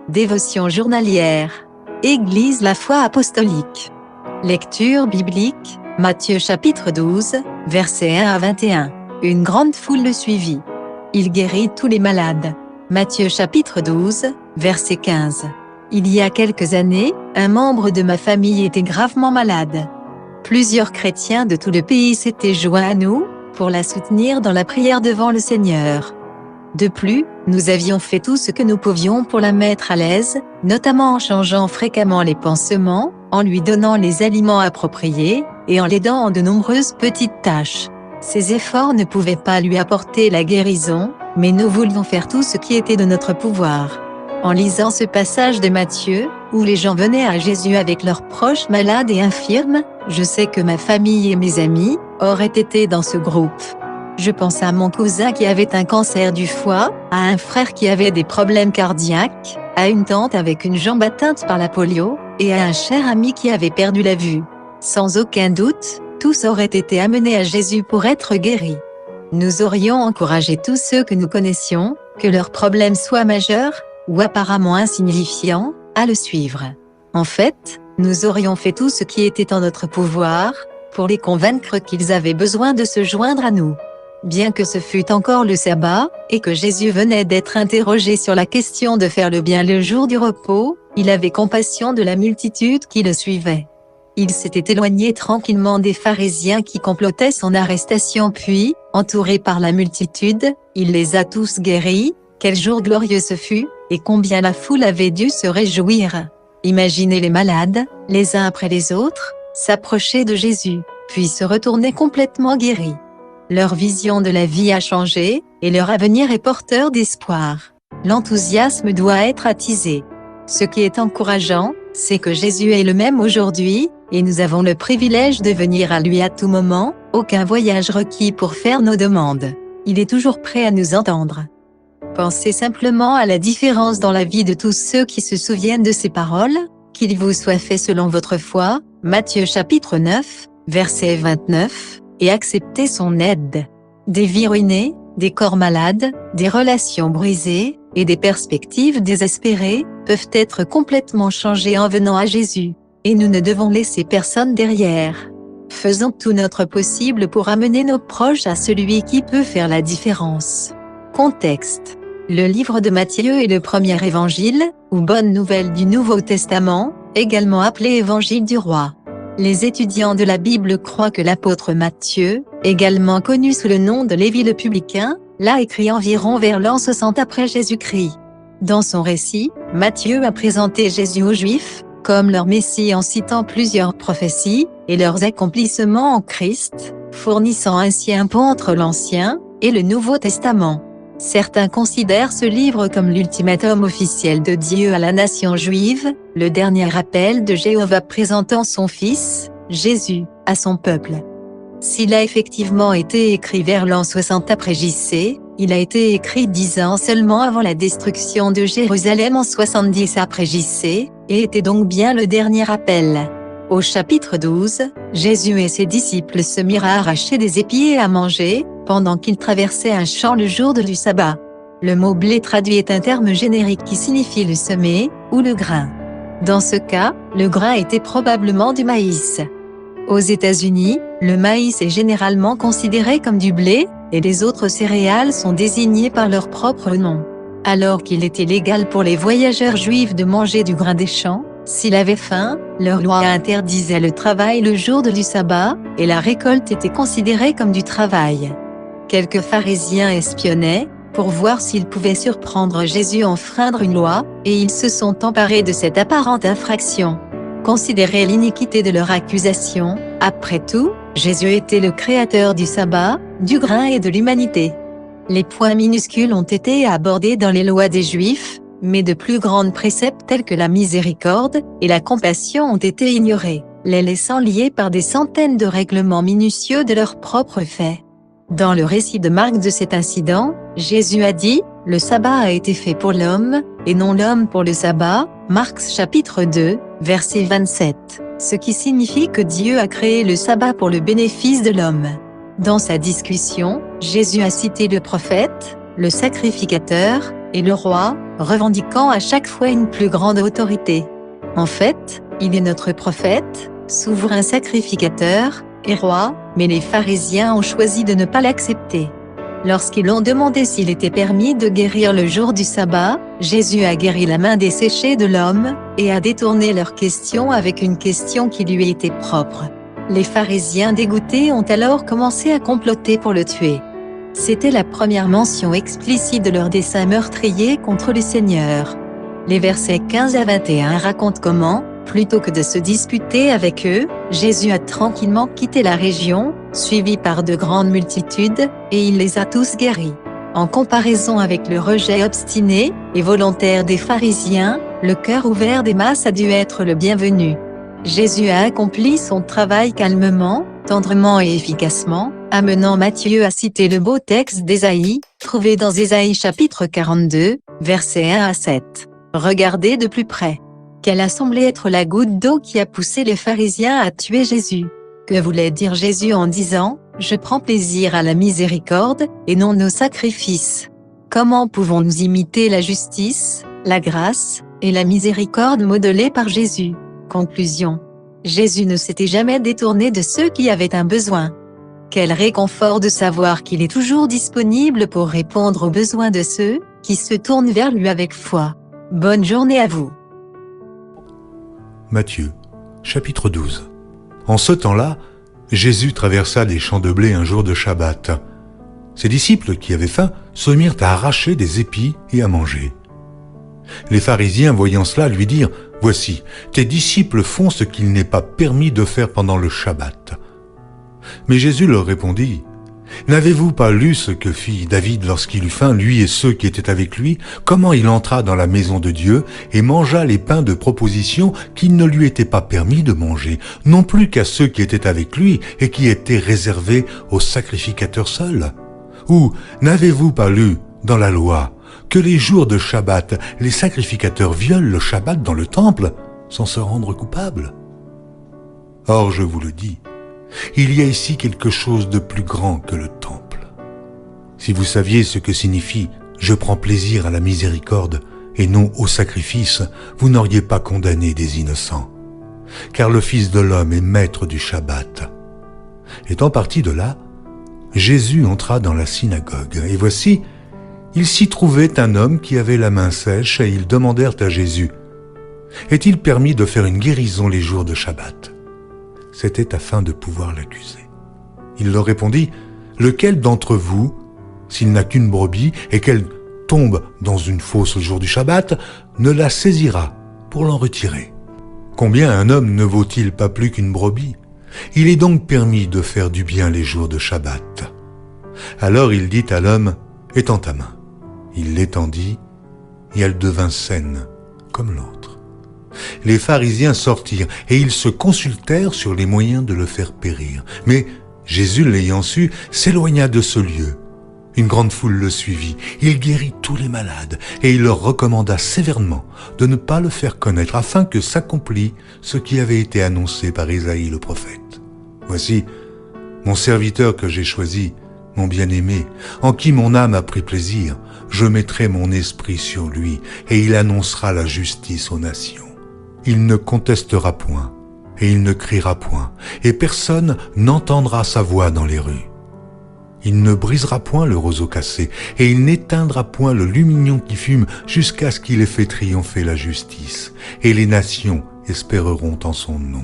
Dévotion journalière. Église La Foi Apostolique. Lecture biblique, Matthieu chapitre 12, versets 1 à 21. Une grande foule le suivit. Il guérit tous les malades. Matthieu chapitre 12, verset 15. Il y a quelques années, un membre de ma famille était gravement malade. Plusieurs chrétiens de tout le pays s'étaient joints à nous, pour la soutenir dans la prière devant le Seigneur. De plus, nous avions fait tout ce que nous pouvions pour la mettre à l'aise, notamment en changeant fréquemment les pansements, en lui donnant les aliments appropriés, et en l'aidant en de nombreuses petites tâches. Ces efforts ne pouvaient pas lui apporter la guérison, mais nous voulions faire tout ce qui était de notre pouvoir. En lisant ce passage de Matthieu, où les gens venaient à Jésus avec leurs proches malades et infirmes, je sais que ma famille et mes amis auraient été dans ce groupe. Je pense à mon cousin qui avait un cancer du foie, à un frère qui avait des problèmes cardiaques, à une tante avec une jambe atteinte par la polio, et à un cher ami qui avait perdu la vue. Sans aucun doute, tous auraient été amenés à Jésus pour être guéris. Nous aurions encouragé tous ceux que nous connaissions, que leurs problèmes soient majeurs, ou apparemment insignifiants, à le suivre. En fait, nous aurions fait tout ce qui était en notre pouvoir, pour les convaincre qu'ils avaient besoin de se joindre à nous. Bien que ce fût encore le sabbat, et que Jésus venait d'être interrogé sur la question de faire le bien le jour du repos, il avait compassion de la multitude qui le suivait. Il s'était éloigné tranquillement des pharisiens qui complotaient son arrestation puis, entouré par la multitude, il les a tous guéris. Quel jour glorieux ce fut, et combien la foule avait dû se réjouir. Imaginez les malades, les uns après les autres, s'approcher de Jésus, puis se retourner complètement guéris. Leur vision de la vie a changé, et leur avenir est porteur d'espoir. L'enthousiasme doit être attisé. Ce qui est encourageant, c'est que Jésus est le même aujourd'hui, et nous avons le privilège de venir à lui à tout moment, aucun voyage requis pour faire nos demandes. Il est toujours prêt à nous entendre. Pensez simplement à la différence dans la vie de tous ceux qui se souviennent de ces paroles, qu'il vous soit fait selon votre foi, Matthieu chapitre 9, verset 29, et acceptez son aide. Des vies ruinées, des corps malades, des relations brisées, et des perspectives désespérées, peuvent être complètement changées en venant à Jésus. Et nous ne devons laisser personne derrière. Faisons tout notre possible pour amener nos proches à celui qui peut faire la différence. Contexte. Le livre de Matthieu est le premier évangile, ou bonne nouvelle du Nouveau Testament, également appelé évangile du roi. Les étudiants de la Bible croient que l'apôtre Matthieu, également connu sous le nom de Lévi le publicain, l'a écrit environ vers l'an 60 après Jésus-Christ. Dans son récit, Matthieu a présenté Jésus aux Juifs, comme leur Messie en citant plusieurs prophéties, et leurs accomplissements en Christ, fournissant ainsi un pont entre l'Ancien et le Nouveau Testament. Certains considèrent ce livre comme l'ultimatum officiel de Dieu à la nation juive, le dernier appel de Jéhovah présentant son Fils, Jésus, à son peuple. S'il a effectivement été écrit vers l'an 60 après J.C., il a été écrit 10 ans seulement avant la destruction de Jérusalem en 70 après J.C., et était donc bien le dernier appel. Au chapitre 12, Jésus et ses disciples se mirent à arracher des épis et à manger, pendant qu'ils traversaient un champ le jour du sabbat. Le mot blé traduit est un terme générique qui signifie le semer, ou le grain. Dans ce cas, le grain était probablement du maïs. Aux États-Unis, le maïs est généralement considéré comme du blé, et les autres céréales sont désignées par leur propre nom. Alors qu'il était légal pour les voyageurs juifs de manger du grain des champs, s'il avait faim, leur loi interdisait le travail le jour du sabbat, et la récolte était considérée comme du travail. Quelques pharisiens espionnaient, pour voir s'ils pouvaient surprendre Jésus enfreindre une loi, et ils se sont emparés de cette apparente infraction. Considérez l'iniquité de leur accusation, après tout, Jésus était le créateur du sabbat, du grain et de l'humanité. Les points minuscules ont été abordés dans les lois des Juifs, mais de plus grands préceptes tels que la miséricorde et la compassion ont été ignorés, les laissant liés par des centaines de règlements minutieux de leurs propres faits. Dans le récit de Marc de cet incident, Jésus a dit « Le sabbat a été fait pour l'homme, et non l'homme pour le sabbat » Marc chapitre 2, verset 27, ce qui signifie que Dieu a créé le sabbat pour le bénéfice de l'homme. Dans sa discussion, Jésus a cité le prophète, le sacrificateur, et le roi, revendiquant à chaque fois une plus grande autorité. En fait, il est notre prophète, souverain sacrificateur, et roi, mais les pharisiens ont choisi de ne pas l'accepter. Lorsqu'ils l'ont demandé s'il était permis de guérir le jour du sabbat, Jésus a guéri la main desséchée de l'homme, et a détourné leur question avec une question qui lui était propre. Les pharisiens dégoûtés ont alors commencé à comploter pour le tuer. C'était la première mention explicite de leur dessein meurtrier contre le Seigneur. Les versets 15 à 21 racontent comment, plutôt que de se disputer avec eux, Jésus a tranquillement quitté la région, suivi par de grandes multitudes, et il les a tous guéris. En comparaison avec le rejet obstiné et volontaire des pharisiens, le cœur ouvert des masses a dû être le bienvenu. Jésus a accompli son travail calmement, tendrement et efficacement, amenant Matthieu à citer le beau texte d'Ésaïe, trouvé dans Ésaïe chapitre 42, versets 1 à 7. Regardez de plus près. Quelle a semblé être la goutte d'eau qui a poussé les pharisiens à tuer Jésus? Que voulait dire Jésus en disant « Je prends plaisir à la miséricorde, et non au sacrifice ». Comment pouvons-nous imiter la justice, la grâce, et la miséricorde modelées par Jésus? Conclusion. Jésus ne s'était jamais détourné de ceux qui avaient un besoin. Quel réconfort de savoir qu'il est toujours disponible pour répondre aux besoins de ceux qui se tournent vers lui avec foi. Bonne journée à vous. Matthieu, chapitre 12. En ce temps-là, Jésus traversa des champs de blé un jour de Shabbat. Ses disciples, qui avaient faim, se mirent à arracher des épis et à manger. Les pharisiens, voyant cela, lui dirent « Voici, tes disciples font ce qu'il n'est pas permis de faire pendant le Shabbat. » Mais Jésus leur répondit « N'avez-vous pas lu ce que fit David lorsqu'il eut faim, lui et ceux qui étaient avec lui, comment il entra dans la maison de Dieu et mangea les pains de proposition qu'il ne lui était pas permis de manger, non plus qu'à ceux qui étaient avec lui et qui étaient réservés aux sacrificateurs seuls? Ou n'avez-vous pas lu dans la loi que les jours de Shabbat, les sacrificateurs violent le Shabbat dans le temple sans se rendre coupables? Or, je vous le dis, il y a ici quelque chose de plus grand que le temple. Si vous saviez ce que signifie « je prends plaisir à la miséricorde » et non au sacrifice, vous n'auriez pas condamné des innocents. Car le Fils de l'homme est maître du Shabbat. Étant parti de là, Jésus entra dans la synagogue, et voici, il s'y trouvait un homme qui avait la main sèche, et ils demandèrent à Jésus « Est-il permis de faire une guérison les jours de Shabbat ?» C'était afin de pouvoir l'accuser. Il leur répondit « Lequel d'entre vous, s'il n'a qu'une brebis et qu'elle tombe dans une fosse le jour du Shabbat, ne la saisira pour l'en retirer? Combien un homme ne vaut-il pas plus qu'une brebis? Il est donc permis de faire du bien les jours de Shabbat. » Alors il dit à l'homme « Étends ta main. » Il l'étendit, et elle devint saine, comme l'autre. Les pharisiens sortirent, et ils se consultèrent sur les moyens de le faire périr. Mais Jésus, l'ayant su, s'éloigna de ce lieu. Une grande foule le suivit. Il guérit tous les malades, et il leur recommanda sévèrement de ne pas le faire connaître, afin que s'accomplît ce qui avait été annoncé par Ésaïe le prophète. Voici mon serviteur que j'ai choisi, mon bien-aimé, en qui mon âme a pris plaisir. Je mettrai mon esprit sur lui, et il annoncera la justice aux nations. Il ne contestera point, et il ne criera point, et personne n'entendra sa voix dans les rues. Il ne brisera point le roseau cassé, et il n'éteindra point le lumignon qui fume, jusqu'à ce qu'il ait fait triompher la justice, et les nations espéreront en son nom.